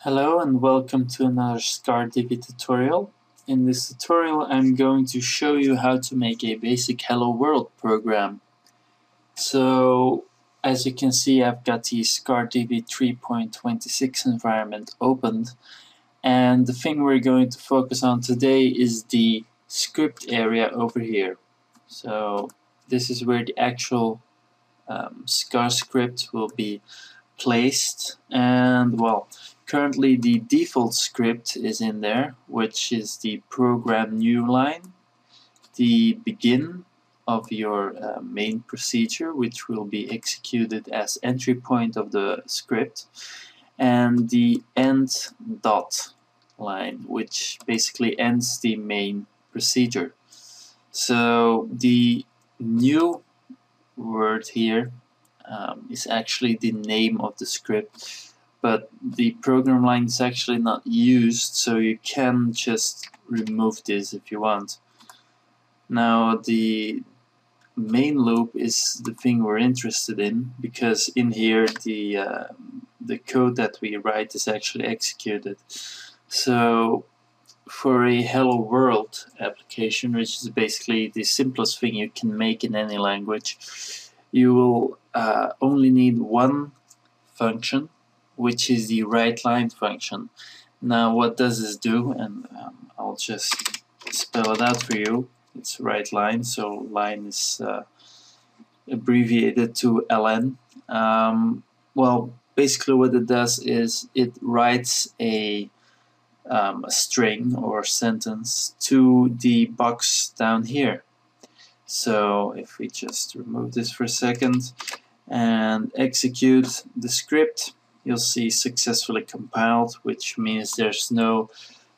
Hello and welcome to another SCAR Divi tutorial. In this tutorial I'm going to show you how to make a basic Hello World program. So as you can see, I've got the SCAR Divi 3.26 environment opened, and the thing we're going to focus on today is the script area over here. So this is where the actual SCAR script will be placed, and well, currently the default script is in there, which is the program new line, the begin of your main procedure, which will be executed as entry point of the script, and the end dot line, which basically ends the main procedure. So the new word here is actually the name of the script, but the program line is actually not used, so you can just remove this if you want. Now the main loop is the thing we're interested in, because in here the code that we write is actually executed. So for a Hello World application, which is basically the simplest thing you can make in any language, you will only need one function, which is the writeLine function. Now what does this do? And I'll just spell it out for you. It's writeLine, so line is abbreviated to ln. Well, basically what it does is it writes a string or sentence to the box down here. So if we just remove this for a second and execute the script, you'll see successfully compiled, which means there's no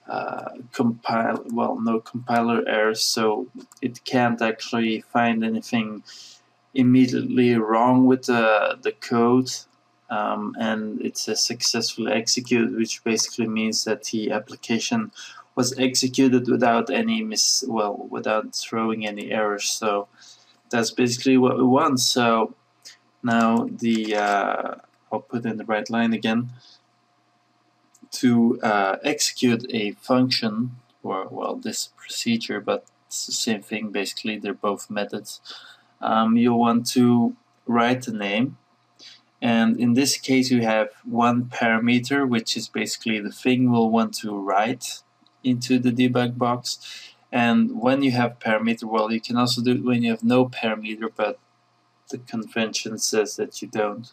no compiler errors, so it can't actually find anything immediately wrong with the code, and it says successfully executed, which basically means that the application was executed without any without throwing any errors. So that's basically what we want. So now I'll put in the right line again. To execute a function, or well, this procedure, but it's the same thing basically, they're both methods. You'll want to write the name, and in this case you have one parameter, which is basically the thing we'll want to write into the debug box. And when you have parameter, well, you can also do it when you have no parameter, but the convention says that you don't.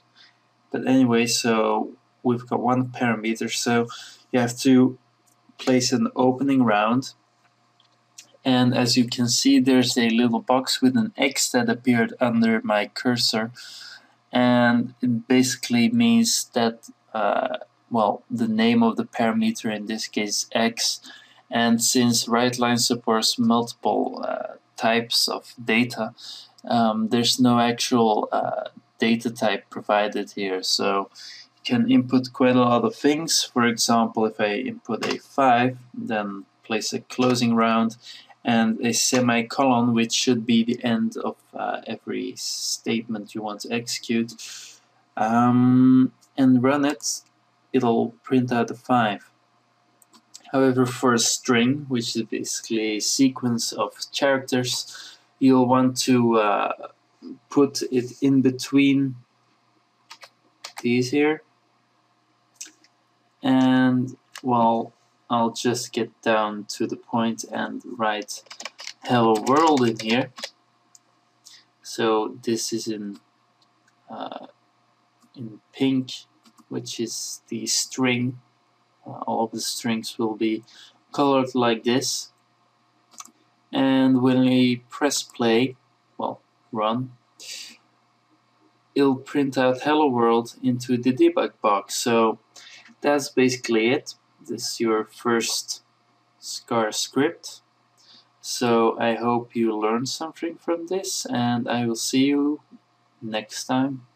But anyway, so we've got one parameter, so you have to place an opening round, and as you can see, there's a little box with an X that appeared under my cursor, and it basically means that well, the name of the parameter, in this case X, and since writeLine supports multiple types of data, there's no actual data type provided here, so you can input quite a lot of things. For example, if I input a 5, then place a closing round and a semicolon, which should be the end of every statement you want to execute, and run it, it'll print out a 5. However, for a string, which is basically a sequence of characters, you'll want to put it in between these here. And well, I'll just get down to the point and write Hello World in here. So this is in pink, which is the string. All of the strings will be colored like this. And when we press play, well, run, it'll print out Hello World into the debug box. So that's basically it. This is your first SCAR script. So I hope you learned something from this, and I will see you next time.